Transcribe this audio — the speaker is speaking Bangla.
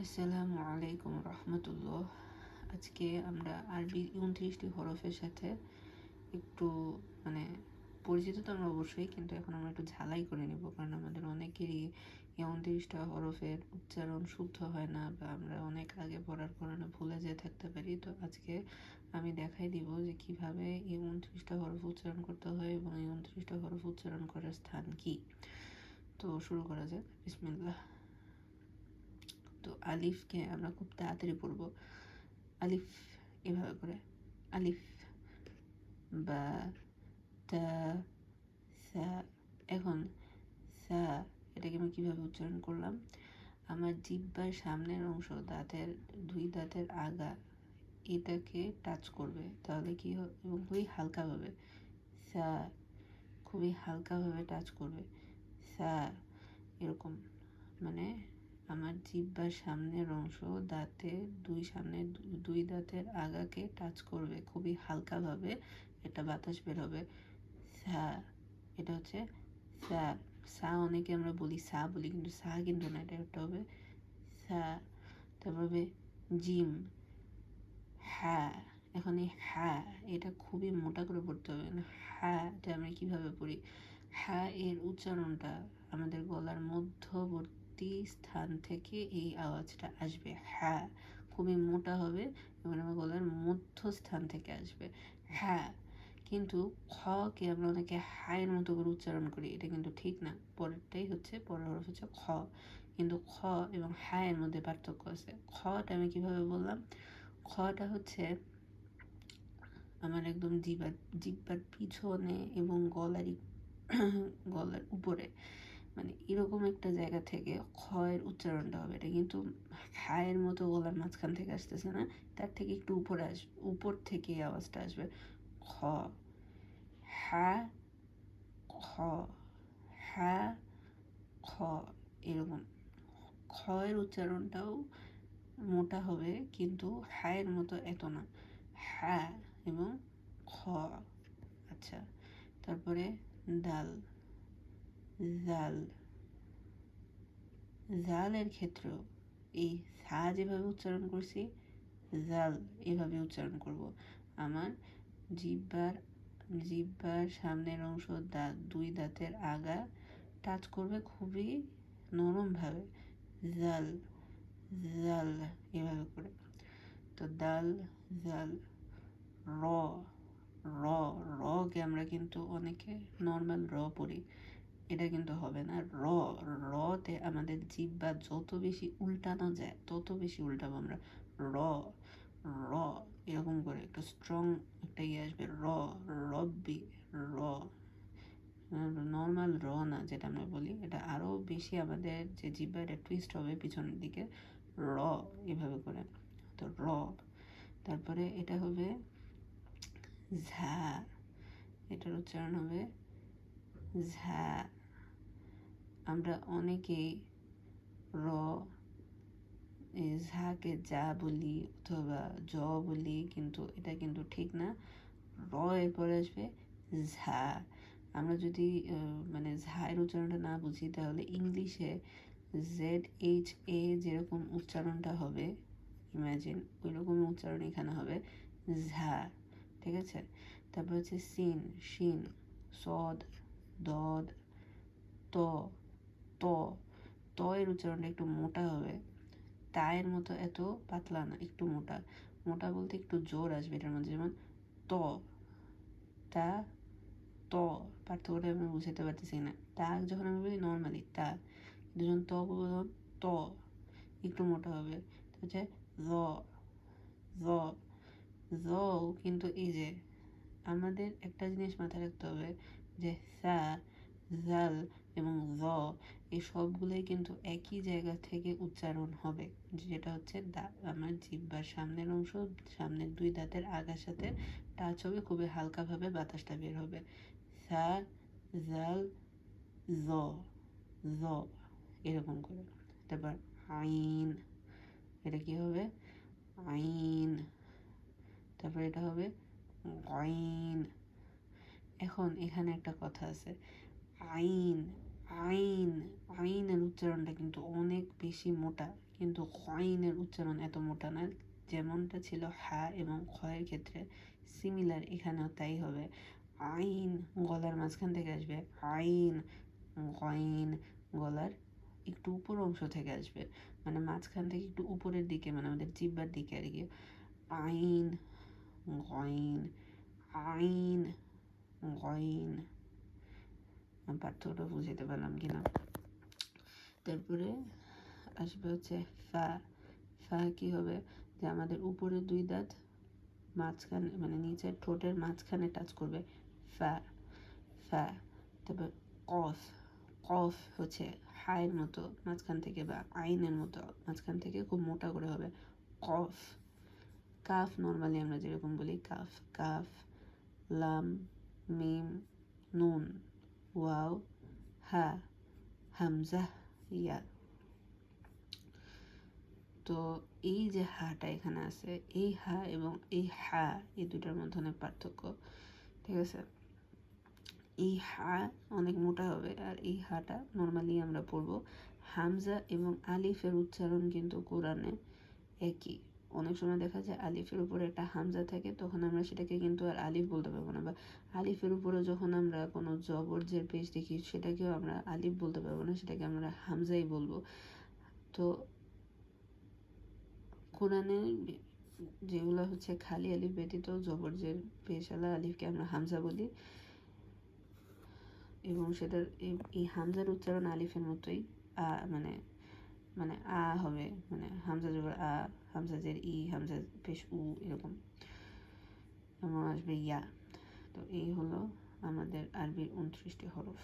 আসসালামু আলাইকুম রহমতুল্লাহ। আজকে আমরা আরবি 29টি হরফের সাথে একটু মানে পরিচিত তো আমরা অবশ্যই, কিন্তু এখন আমরা একটু ঝালাই করে নিব, কারণ আমাদের অনেকেরই এই 29টা হরফের উচ্চারণ শুদ্ধ হয় না, বা আমরা অনেক আগে পড়ার কারণে ভুলে যেয়ে থাকতে পারি। তো আজকে আমি দেখাই দিব যে কিভাবে এই 29টা হরফ উচ্চারণ করতে হয় এবং এই 29টা হরফ উচ্চারণ করার স্থান কি। তো শুরু করা যাক, বিসমিল্লাহ। তো আলিফকে আমরা খুব তাড়াতাড়ি পড়ব। আলিফ এভাবে করে, আলিফ, বা, তা, সা। এখন সা এটাকে আমি কীভাবে উচ্চারণ করলাম, আমার জিহ্বার সামনের অংশ, দাঁতের দুই দাঁতের আগা, এটাকে টাচ করবে, তাহলে কি হবে, এবং খুবই হালকাভাবে সা, খুবই হালকাভাবে টাচ করবে সা, এরকম। মানে আমার জিহ্বার সামনের অংশ দাঁতের দুই দাঁতের আগাকে টাচ করবে খুবই হালকাভাবে, এটা বাতাস বের হবে সা। এটা হচ্ছে সা। সা অনেকে আমরা বলি সা বলি, কিন্তু সা কিন্তু না, এটা হবে সা। তারপর হবে জিম, হ্যাঁ। এখন এই হ্যাঁ এটা খুবই মোটা করে পড়তে হবে। হ্যাঁ এটা আমরা কীভাবে পড়ি, হ্যাঁ এর উচ্চারণটা আমাদের গলার মধ্যবর্তী স্থান থেকে এই আওয়াজটা আসবে, হ্যাঁ খুবই মোটা হবে এবং আমার গলার মধ্যস্থান থেকে আসবে হ্যাঁ। কিন্তু খকে আমরা অনেকে হায়ের মতো করে উচ্চারণ করি, এটা কিন্তু ঠিক না। পরেরটাই হচ্ছে, পরের হরফ হচ্ছে খ, কিন্তু খ এবং হায়ের মধ্যে পার্থক্য আছে। খটা আমি কিভাবে বললাম, খটা হচ্ছে আমার একদম জিহ্বার পিছনে এবং গলার উপরে, মানে এরকম একটা জায়গা থেকে খয়ের উচ্চারণটা হবে। এটা কিন্তু হায়ের মতো গলার মাঝখান থেকে আসতেছে না, তার থেকে একটু উপরে আসবে, উপর থেকে এই আওয়াজটা আসবে খ, হ্যাঁ খ, হ্যাঁ খ, এরকম। খয়ের উচ্চারণটাও মোটা হবে, কিন্তু হায়ের মতো এত না, হ্যাঁ এবং খ। আচ্ছা, তারপরে দাল, জাল, জালের ক্ষেত্রেও এই সা যেভাবে উচ্চারণ করছি, জাল এভাবে উচ্চারণ করব। আমার জিহ্বার সামনের অংশ দুই দাঁতের আগা টাচ করবে খুবই নরমভাবে, জাল, জাল, এভাবে করে। তো দাল, জাল, র, র, রকে আমরা কিন্তু অনেকে নর্মাল র পড়ি, এটা কিন্তু হবে না। রতে আমাদের জিহ্বা যত বেশি উল্টানো যায় তত বেশি উল্টাবো আমরা, র, র, এরকম করে একটা স্ট্রং একটা ইয়ে আসবে, রব্বি, র, নর্মাল র না যেটা আমরা বলি, এটা আরও বেশি আমাদের যে জিহ্বা এটা টুইস্ট হবে পিছনের দিকে, র, এভাবে করে। তো র, তারপরে এটা হবে ঝা, এটার উচ্চারণ হবে ঝা। আমরা অনেকেই র ঝাকে যা বলি অথবা জ বলি, কিন্তু এটা কিন্তু ঠিক না। র এরপরে আসবে ঝা। আমরা যদি মানে ঝায়ের উচ্চারণটা না বুঝি, তাহলে ইংলিশে ZHA যেরকম উচ্চারণটা হবে, ইমাজিন ওই রকমই উচ্চারণ এখানে হবে ঝা, ঠিক আছে। তারপর হচ্ছে সিন, শিন, সদ, দদ, ত, ত, ত এর উচ্চারণটা একটু মোটা হবে, তায়ের মতো এত পাতলা না, একটু মোটা। মোটা বলতে একটু জোর আসবে এটার মধ্যে, যেমন ত, তা, ত, পার্থক্যটা আমি বুঝাতে পারতেছি না। তা যখন আমি বলি নর্মালি তা, কিন্তু যখন ত বলবো ত, একটু মোটা হবে। হচ্ছে জ, জ, জ, কিন্তু এই যে আমাদের একটা জিনিস মাথায় রাখতে হবে যে সা, জাল এবং জ এই সবগুলোই কিন্তু একই জায়গা থেকে উচ্চারণ হবে, যেটা হচ্ছে আমার জিহ্বার সামনের অংশ, সামনের দুই দাঁতের আগার সাথে টাচ হবে, খুবই হালকাভাবে বাতাসটা বের হবে, সা, জাল, জ, জ, এরকম করে। তারপর আইন, এটা কি হবে আইন, তারপর এটা হবে আইন। এখন এখানে একটা কথা আছে, আইন, আইন, আইনের উচ্চারণটা কিন্তু অনেক বেশি মোটা, কিন্তু আইনের উচ্চারণ এত মোটা না। যেমনটা ছিল হা এবং খয়ের ক্ষেত্রে সিমিলার, এখানেও তাই হবে। আইন গলার মাঝখান থেকে আসবে, আইন আইন গলার একটু উপর অংশ থেকে আসবে, মানে মাঝখান থেকে একটু উপরের দিকে, মানে আমাদের জিহ্বার দিকে আর কি। আইন আইন আইন আইন, পার্থক্যটা বুঝাতে পারলাম কিনা। তারপরে আসবে হচ্ছে ফা। ফা কি হবে, যে আমাদের উপরের দুই দাঁত মাঝখানে, মানে নিচের ঠোঁটের মাঝখানে টাচ করবে, ফা ফা। তারপর কফ। কফ হচ্ছে হায়ের মতো মাঝখান থেকে, বা আইনের মতো মাঝখান থেকে খুব মোটা করে হবে, কফ। কাফ নর্মালি আমরা যেরকম বলি কাফ, কাফ। লাম, মিম, নুন, ওয়াও, হা, হামজা, ইয়া। তো এই যে হাটা এখানে আছে, এই হা এবং এই হা, এই দুটার মধ্যে অনেক পার্থক্য, ঠিক আছে। এই হা অনেক মোটা হবে, আর এই হাটা নর্মালি আমরা পড়বো। হামজা এবং আলিফের উচ্চারণ কিন্তু কোরআনে একই। অনেক সময় দেখা যায় আলিফের উপরে একটা হামজা থাকে, তখন আমরা সেটাকে কিন্তু আর আলিফ বলতে পারবো না, বা আলিফের উপরে যখন আমরা কোনো জবরজের পেশ দেখি সেটাকেও আমরা আলিফ বলতে পারবো না, সেটাকে আমরা হামজাই বলবো। তো কোরআনে যেগুলো হচ্ছে খালি আলিফ ব্যতীত জবরজের পেশালা আলিফকে আমরা হামজা বলি, এবং সেটার এই হামজার উচ্চারণ আলিফের মতোই, মানে মানে হবে, মানে হামজা জবর হামজা জের ই, হামজা পেশ উ, এরকম, এবং আসবে ইয়া। তো এই হলো আমাদের আরবির 29টি হরফ।